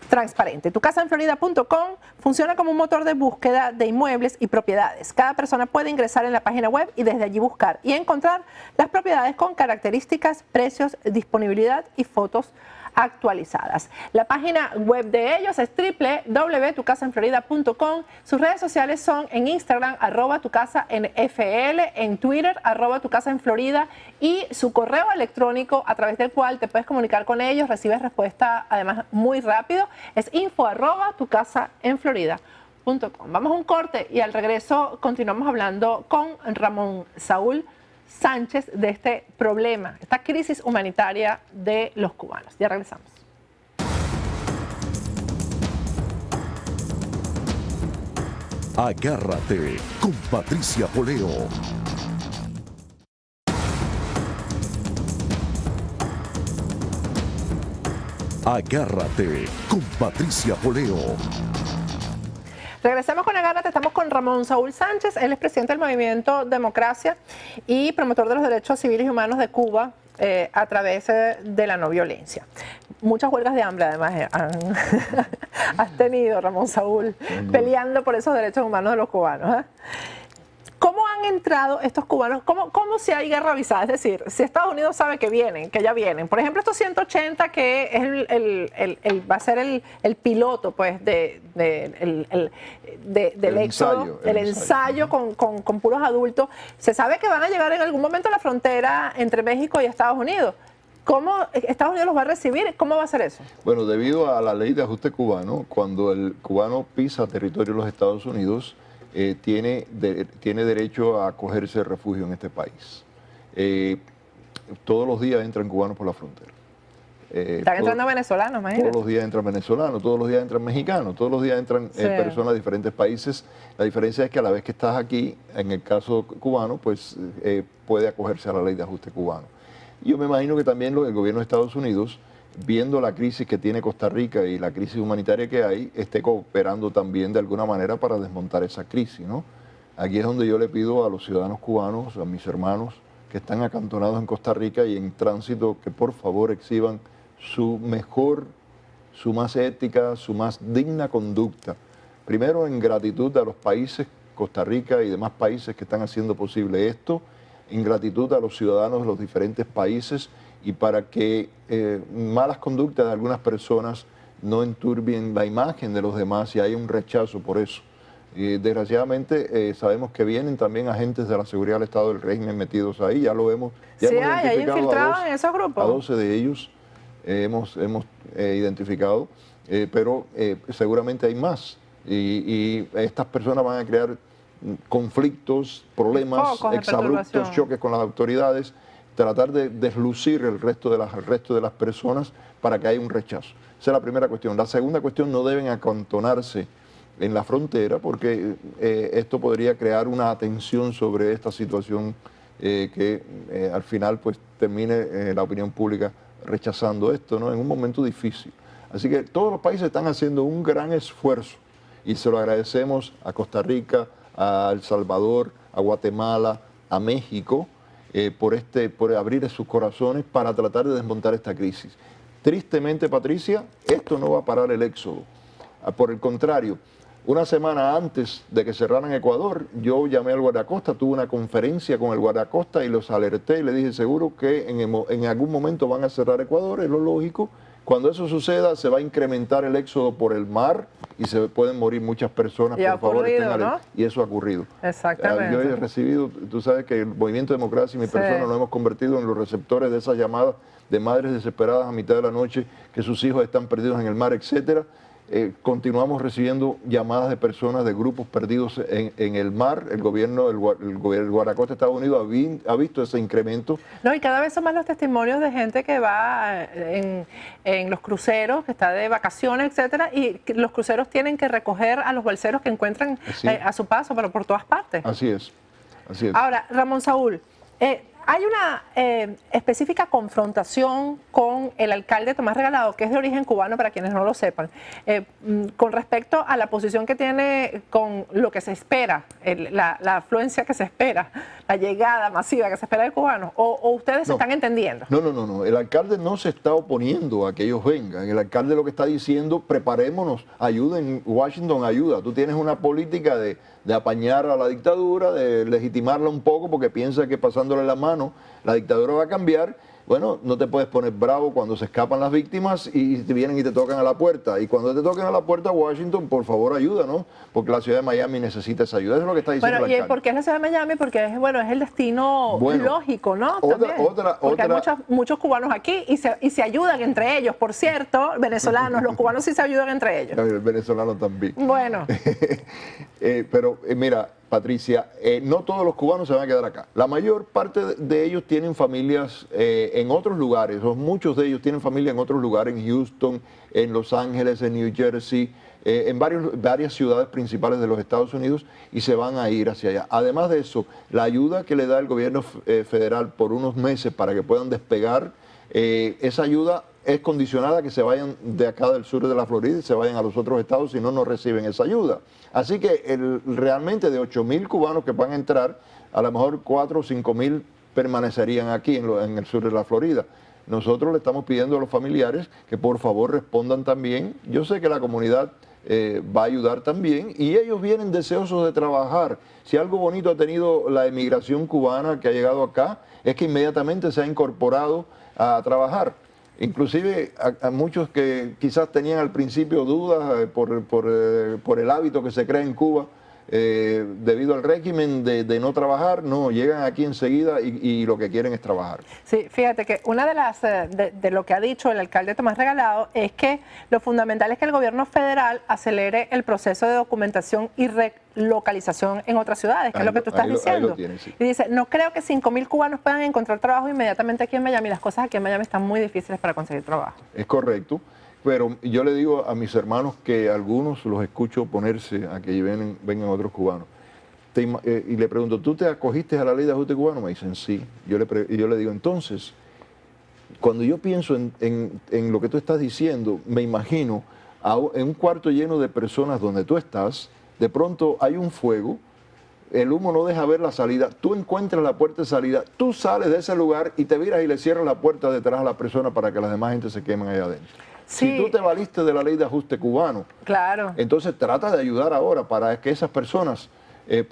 transparente. Tucasaenflorida.com funciona como un motor de búsqueda de inmuebles y propiedades. Cada persona puede ingresar en la página web y desde allí buscar y encontrar las propiedades con características, precios, disponibilidad y fotos actualizadas. La página web de ellos es www.tucasaenflorida.com. Sus redes sociales son en Instagram, @tucasaenfl, en Twitter, @tucasaenflorida, y su correo electrónico a través del cual te puedes comunicar con ellos, recibes respuesta además muy rápido, es info@tucasaenflorida.com. Vamos a un corte y al regreso continuamos hablando con Ramón Saúl Sánchez de este problema, esta crisis humanitaria de los cubanos. Ya regresamos. Agárrate con Patricia Poleo. Agárrate con Patricia Poleo. Regresemos con Agárrate, estamos con Ramón Saúl Sánchez, él es presidente del Movimiento Democracia y promotor de los derechos civiles y humanos de Cuba a través de la no violencia. Muchas huelgas de hambre además has tenido, Ramón Saúl, peleando por esos derechos humanos de los cubanos. ¿Cómo han entrado estos cubanos? ¿Cómo si hay guerra avisada? Es decir, si Estados Unidos sabe que vienen, que ya vienen. Por ejemplo, estos 180 que es va a ser el piloto pues, del éxodo, el ensayo con puros adultos. Se sabe que van a llegar en algún momento a la frontera entre México y Estados Unidos. ¿Cómo Estados Unidos los va a recibir? ¿Cómo va a hacer eso? Bueno, debido a la ley de ajuste cubano, cuando el cubano pisa territorio de los Estados Unidos, tiene derecho a acogerse refugio en este país. Todos los días entran cubanos por la frontera. Están entrando venezolanos, imagínate. Todos los días entran venezolanos, todos los días entran mexicanos, todos los días entran personas de diferentes países. La diferencia es que a la vez que estás aquí, en el caso cubano, pues puede acogerse a la ley de ajuste cubano. Yo me imagino que también el gobierno de Estados Unidos, viendo la crisis que tiene Costa Rica y la crisis humanitaria que hay, esté cooperando también de alguna manera para desmontar esa crisis, ¿no? Aquí es donde yo le pido a los ciudadanos cubanos, a mis hermanos que están acantonados en Costa Rica y en tránsito, que por favor exhiban su mejor, su más ética, su más digna conducta. Primero, en gratitud a los países, Costa Rica y demás países que están haciendo posible esto, en gratitud a los ciudadanos de los diferentes países, y para que malas conductas de algunas personas no enturbien la imagen de los demás y haya un rechazo por eso. Desgraciadamente sabemos que vienen también agentes de la seguridad del Estado del régimen metidos ahí, ya lo vemos. Ya Sí, hemos hay identificado infiltrados en esos grupos. a 12 de ellos hemos identificado, pero seguramente hay más. Y estas personas van a crear conflictos, problemas, Focos de exabruptos, perturbación. choques con las autoridades, tratar de deslucir el resto de las personas para que haya un rechazo. Esa es la primera cuestión. La segunda cuestión, no deben acantonarse en la frontera porque esto podría crear una atención sobre esta situación que al final pues termine la opinión pública rechazando esto, ¿no? En un momento difícil. Así que todos los países están haciendo un gran esfuerzo y se lo agradecemos a Costa Rica, a El Salvador, a Guatemala, a México, por abrir sus corazones para tratar de desmontar esta crisis. Tristemente, Patricia, esto no va a parar el éxodo. Por el contrario, una semana antes de que cerraran Ecuador, yo llamé al guardacosta, tuve una conferencia con el guardacosta y los alerté y le dije, seguro que en algún momento van a cerrar Ecuador, es lo lógico. Cuando eso suceda, se va a incrementar el éxodo por el mar y se pueden morir muchas personas. Y ha por favor, estén ocurrido, alertas. Y eso ha ocurrido. Exactamente. Yo he recibido, tú sabes que el Movimiento Democracia y mi persona nos hemos convertido en los receptores de esas llamadas de madres desesperadas a mitad de la noche, que sus hijos están perdidos en el mar, etcétera. Continuamos recibiendo llamadas de personas, de grupos perdidos en el mar. El guardacosta de Estados Unidos ha visto ese incremento. No, y cada vez son más los testimonios de gente que va en los cruceros, que está de vacaciones, etcétera, y los cruceros tienen que recoger a los balseros que encuentran a su paso, pero por todas partes. Así es, así es. Ahora, Ramón Saúl, hay una específica confrontación con el alcalde Tomás Regalado, que es de origen cubano, para quienes no lo sepan, con respecto a la posición que tiene con lo que se espera, la afluencia que se espera, la llegada masiva que se espera de cubanos, o ustedes se están entendiendo. No. El alcalde no se está oponiendo a que ellos vengan. El alcalde lo que está diciendo, preparémonos, ayuden, Washington ayuda. Tú tienes una política de apañar a la dictadura, de legitimarla un poco porque piensa que pasándole la mano la dictadura va a cambiar. Bueno, no te puedes poner bravo cuando se escapan las víctimas y te vienen y te tocan a la puerta. Y cuando te toquen a la puerta, Washington, por favor, ayuda, ¿no? Porque la ciudad de Miami necesita esa ayuda. Eso es lo que está diciendo el alcalde. ¿Y por qué es la ciudad de Miami? Porque es el destino lógico, ¿no? Porque hay muchos cubanos aquí y se ayudan entre ellos. Por cierto, venezolanos, los cubanos sí se ayudan entre ellos. El venezolano también. Bueno. Pero mira, Patricia, no todos los cubanos se van a quedar acá. La mayor parte de ellos tienen familias en otros lugares, o muchos de ellos tienen familia en otros lugares, en Houston, en Los Ángeles, en New Jersey, en varias ciudades principales de los Estados Unidos, y se van a ir hacia allá. Además de eso, la ayuda que le da el gobierno federal por unos meses para que puedan despegar, esa ayuda es condicionada a que se vayan de acá del sur de la Florida y se vayan a los otros estados, si no, no reciben esa ayuda. Así que realmente de 8.000 cubanos que van a entrar, a lo mejor 4 o 5.000 permanecerían aquí en el sur de la Florida. Nosotros le estamos pidiendo a los familiares que por favor respondan también. Yo sé que la comunidad va a ayudar también y ellos vienen deseosos de trabajar. Si algo bonito ha tenido la emigración cubana que ha llegado acá, es que inmediatamente se ha incorporado a trabajar. Inclusive a muchos que quizás tenían al principio dudas por el hábito que se crea en Cuba, debido al régimen de no trabajar, no, llegan aquí enseguida y lo que quieren es trabajar. Sí, fíjate que una de lo que ha dicho el alcalde Tomás Regalado es que lo fundamental es que el gobierno federal acelere el proceso de documentación y relocalización en otras ciudades, que es lo que tú estás diciendo. Sí. Y dice, no creo que 5.000 cubanos puedan encontrar trabajo inmediatamente aquí en Miami. Las cosas aquí en Miami están muy difíciles para conseguir trabajo. Es correcto. Pero yo le digo a mis hermanos que algunos los escucho oponerse a que vengan otros cubanos. Y le pregunto, ¿tú te acogiste a la ley de ajuste cubano? Me dicen, sí. Y yo le digo, entonces, cuando yo pienso en lo que tú estás diciendo, me imagino en un cuarto lleno de personas donde tú estás, de pronto hay un fuego, el humo no deja ver la salida, tú encuentras la puerta de salida, tú sales de ese lugar y te viras y le cierras la puerta detrás a la persona para que las demás gente se quemen allá adentro. Sí. Si tú te valiste de la ley de ajuste cubano, claro, entonces trata de ayudar ahora para que esas personas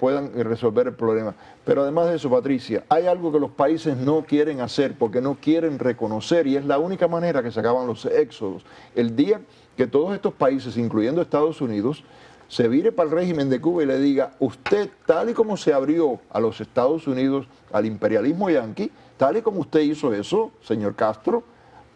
puedan resolver el problema. Pero además de eso, Patricia, hay algo que los países no quieren hacer porque no quieren reconocer y es la única manera que se acaban los éxodos. El día que todos estos países, incluyendo Estados Unidos, se vire para el régimen de Cuba y le diga, usted, tal y como se abrió a los Estados Unidos, al imperialismo yanqui, tal y como usted hizo eso, señor Castro,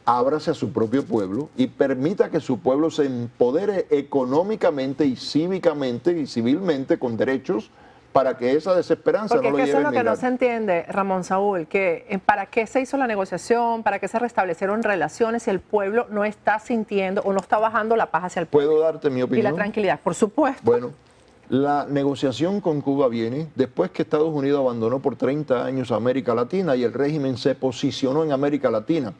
ábrase a su propio pueblo y permita que su pueblo se empodere económicamente y cívicamente y civilmente con derechos para que esa desesperanza porque no lo lleve eso es a lo que no emigrar. se entiende, Ramón Saúl, que ¿para qué se hizo la negociación? ¿Para qué se restablecieron relaciones si el pueblo no está sintiendo o no está bajando la paz hacia el pueblo? ¿Puedo darte mi Y opinión? la tranquilidad, por supuesto. Bueno, la negociación con Cuba viene después que Estados Unidos abandonó por 30 años a América Latina y el régimen se posicionó en América Latina.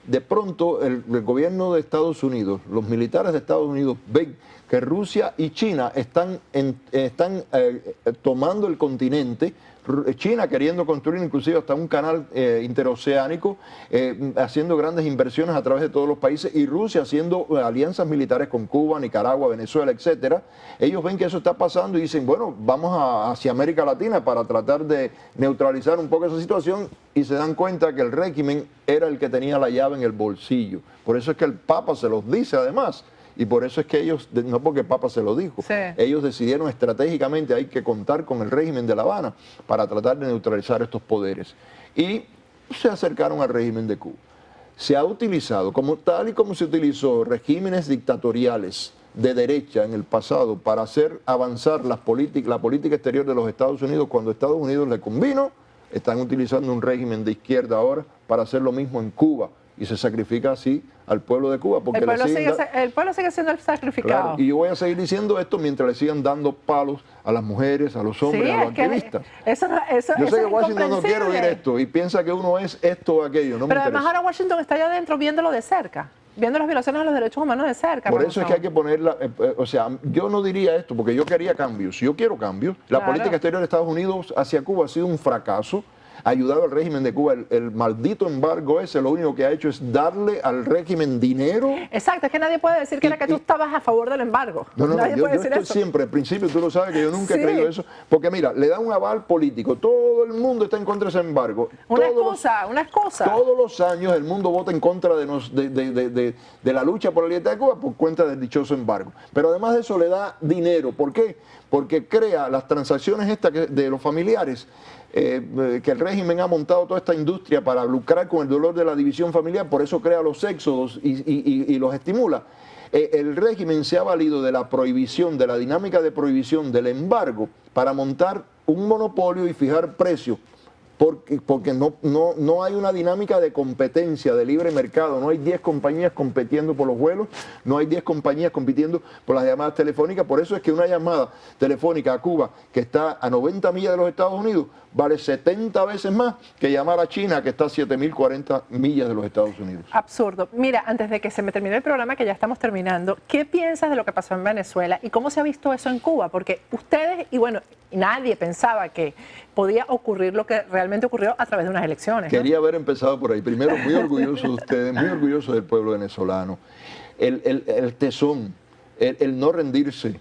De pronto el gobierno de Estados Unidos, los militares de Estados Unidos ven que Rusia y China están tomando el continente, China queriendo construir inclusive hasta un canal interoceánico, haciendo grandes inversiones a través de todos los países, y Rusia haciendo alianzas militares con Cuba, Nicaragua, Venezuela, etcétera. Ellos ven que eso está pasando y dicen, bueno, vamos hacia América Latina para tratar de neutralizar un poco esa situación, y se dan cuenta que el régimen era el que tenía la llave en el bolsillo. Por eso es que el Papa se los dice además. Y por eso es que ellos, no porque el Papa se lo dijo, sí, ellos decidieron estratégicamente hay que contar con el régimen de La Habana para tratar de neutralizar estos poderes. Y se acercaron al régimen de Cuba. Se ha utilizado, tal y como se utilizó regímenes dictatoriales de derecha en el pasado para hacer avanzar la política exterior de los Estados Unidos cuando Estados Unidos le convino, están utilizando un régimen de izquierda ahora para hacer lo mismo en Cuba. Y se sacrifica así al pueblo de Cuba. Porque el pueblo sigue siendo el sacrificado. Claro, y yo voy a seguir diciendo esto mientras le sigan dando palos a las mujeres, a los hombres, sí, a los activistas. Yo sé que Washington no quiere oír esto y piensa que uno es esto o aquello. No Pero me además interesa. ahora Washington está allá adentro viéndolo de cerca, viendo las violaciones de los derechos humanos de cerca. Por eso es que hay que ponerla, o sea, yo no diría esto porque yo quería cambios. Si yo quiero cambios, la Claro. política exterior de Estados Unidos hacia Cuba ha sido un fracaso. Ayudado al régimen de Cuba, el maldito embargo ese, lo único que ha hecho es darle al régimen dinero. Exacto, es que nadie puede decir que era que tú estabas a favor del embargo. No, Nadie yo puede decir estoy eso. siempre, al principio tú lo sabes que yo nunca he Sí. creído eso, porque mira, le da un aval político, todo el mundo está en contra de ese embargo. Una Todos excusa. Todos los años el mundo vota en contra de la lucha por la libertad de Cuba por cuenta del dichoso embargo. Pero además de eso le da dinero. ¿Por qué? Porque crea las transacciones estas de los familiares, que el régimen ha montado toda esta industria para lucrar con el dolor de la división familiar, por eso crea los éxodos y los estimula. El régimen se ha valido de la prohibición, de la dinámica de prohibición, del embargo, para montar un monopolio y fijar precios. Porque no hay una dinámica de competencia, de libre mercado. No hay 10 compañías compitiendo por los vuelos, no hay 10 compañías compitiendo por las llamadas telefónicas. Por eso es que una llamada telefónica a Cuba, que está a 90 millas de los Estados Unidos, vale 70 veces más que llamar a China, que está a 7.040 millas de los Estados Unidos. Absurdo. Mira, antes de que se me termine el programa, que ya estamos terminando, ¿qué piensas de lo que pasó en Venezuela y cómo se ha visto eso en Cuba? Porque ustedes, y bueno, nadie pensaba que podía ocurrir lo que realmente ocurrió a través de unas elecciones, ¿no? Quería haber empezado por ahí. Primero, muy orgulloso de ustedes, muy orgulloso del pueblo venezolano. El tesón, el no rendirse,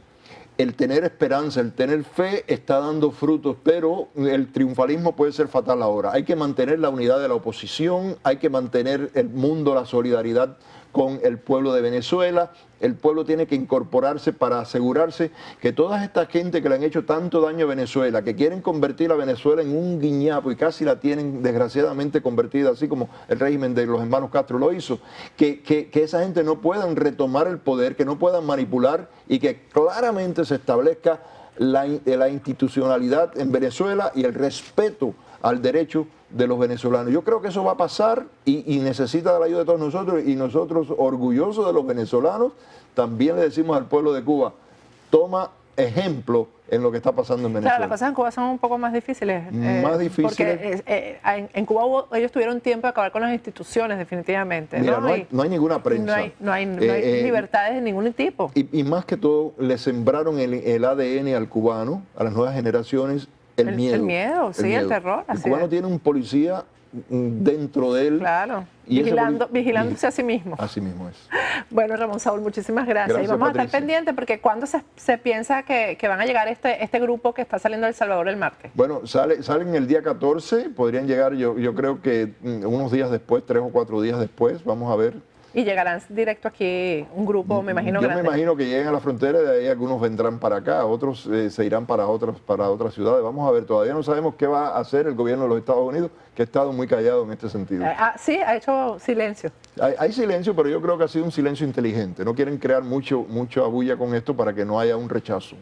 el tener esperanza, el tener fe está dando frutos, pero el triunfalismo puede ser fatal ahora. Hay que mantener la unidad de la oposición, hay que mantener el mundo, la solidaridad con el pueblo de Venezuela. El pueblo tiene que incorporarse para asegurarse que toda esta gente que le han hecho tanto daño a Venezuela, que quieren convertir a Venezuela en un guiñapo y casi la tienen desgraciadamente convertida, así como el régimen de los hermanos Castro lo hizo, que esa gente no puedan retomar el poder, que no puedan manipular y que claramente se establezca la institucionalidad en Venezuela y el respeto al derecho de los venezolanos. Yo creo que eso va a pasar y necesita de la ayuda de todos nosotros, y nosotros, orgullosos de los venezolanos, también le decimos al pueblo de Cuba, toma ejemplo en lo que está pasando en Venezuela. Claro, las cosas en Cuba son un poco más difíciles. Más difíciles. Porque en Cuba ellos tuvieron tiempo de acabar con las instituciones, definitivamente. Mira, ¿no? no hay ninguna prensa. No hay libertades de ningún tipo. Y más que todo, le sembraron el ADN al cubano, a las nuevas generaciones, el miedo. El miedo, sí, el terror. El cubano tiene un policía dentro de él. Claro, y vigilándose a sí mismo. Así mismo es. Bueno, Ramón Saúl, muchísimas gracias. Gracias, y vamos a Patricia. estar pendientes porque ¿cuándo se piensa que van a llegar este grupo que está saliendo de El Salvador el martes? Bueno, salen el día 14, podrían llegar yo creo que unos días después, 3 o 4 días después, vamos a ver. y llegarán directo aquí un grupo, me imagino, Yo grande. me imagino que lleguen a la frontera y de ahí algunos vendrán para acá, otros se irán para otras ciudades. Vamos a ver, todavía no sabemos qué va a hacer el gobierno de los Estados Unidos, que ha estado muy callado en este sentido. Sí, ha hecho silencio. Hay silencio, pero yo creo que ha sido un silencio inteligente. No quieren crear mucha bulla con esto para que no haya un rechazo.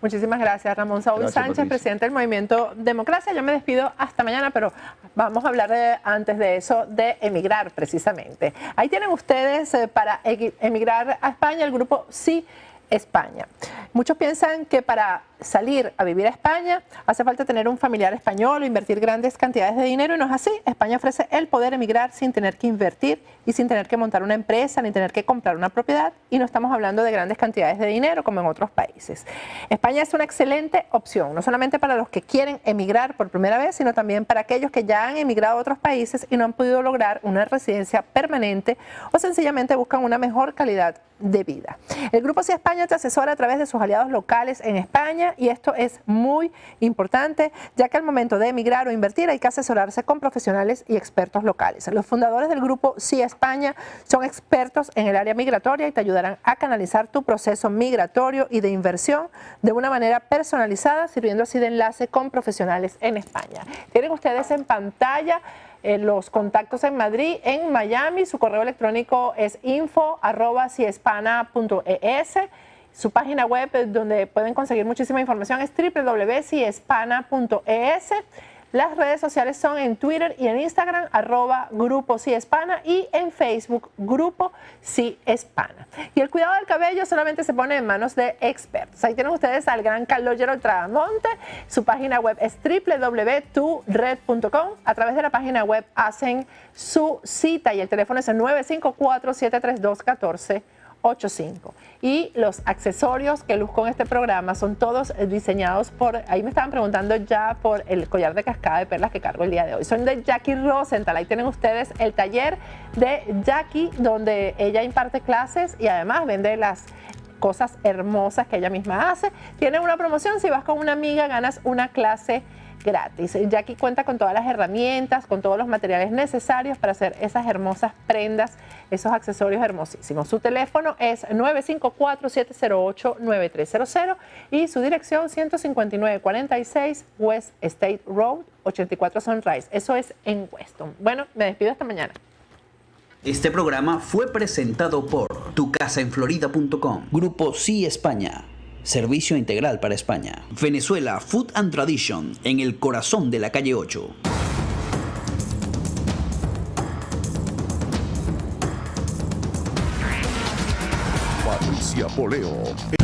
Muchísimas gracias, Ramón Saúl Gracias, Sánchez, Patricia. presidente del Movimiento Democracia. Yo me despido hasta mañana, pero vamos a hablar antes de eso de emigrar precisamente. Ahí tienen ustedes para emigrar a España el grupo Sí España. Muchos piensan que para salir a vivir a España hace falta tener un familiar español o invertir grandes cantidades de dinero, y no es así. España ofrece el poder emigrar sin tener que invertir y sin tener que montar una empresa ni tener que comprar una propiedad, y no estamos hablando de grandes cantidades de dinero como en otros países. España es una excelente opción, no solamente para los que quieren emigrar por primera vez, sino también para aquellos que ya han emigrado a otros países y no han podido lograr una residencia permanente o sencillamente buscan una mejor calidad de vida. El Grupo Sí España te asesora a través de sus aliados locales en España, y esto es muy importante, ya que al momento de emigrar o invertir hay que asesorarse con profesionales y expertos locales. Los fundadores del Grupo Sí España son expertos en el área migratoria y te ayudarán a canalizar tu proceso migratorio y de inversión de una manera personalizada, sirviendo así de enlace con profesionales en España. Tienen ustedes en pantalla los contactos en Madrid, en Miami. Su correo electrónico es info@siespana.es. Su página web donde pueden conseguir muchísima información es www.siespana.es. Las redes sociales son en Twitter y en Instagram, @Grupo Sí Hispana, y en Facebook, Grupo Sí Hispana. Y el cuidado del cabello solamente se pone en manos de expertos. Ahí tienen ustedes al gran Carlos Gerald Tramonte. Su página web es www.tured.com. A través de la página web hacen su cita y el teléfono es el 954-732-1485. Y los accesorios que luzco en este programa son todos diseñados por, ahí me estaban preguntando ya por el collar de cascada de perlas que cargo el día de hoy. Son de Jackie Rosenthal. Ahí tienen ustedes el taller de Jackie, donde ella imparte clases y además vende las cosas hermosas que ella misma hace. Tiene una promoción: si vas con una amiga ganas una clase gratis. Jackie cuenta con todas las herramientas, con todos los materiales necesarios para hacer esas hermosas prendas, esos accesorios hermosísimos. Su teléfono es 954-708-9300 y su dirección 15946 West State Road, 84 Sunrise. Eso es en Weston. Bueno, me despido hasta mañana. Este programa fue presentado por tucasaenflorida.com, Grupo Sí España, servicio integral para España. Venezuela Food and Tradition, en el corazón de la calle 8. Patricia Poleo.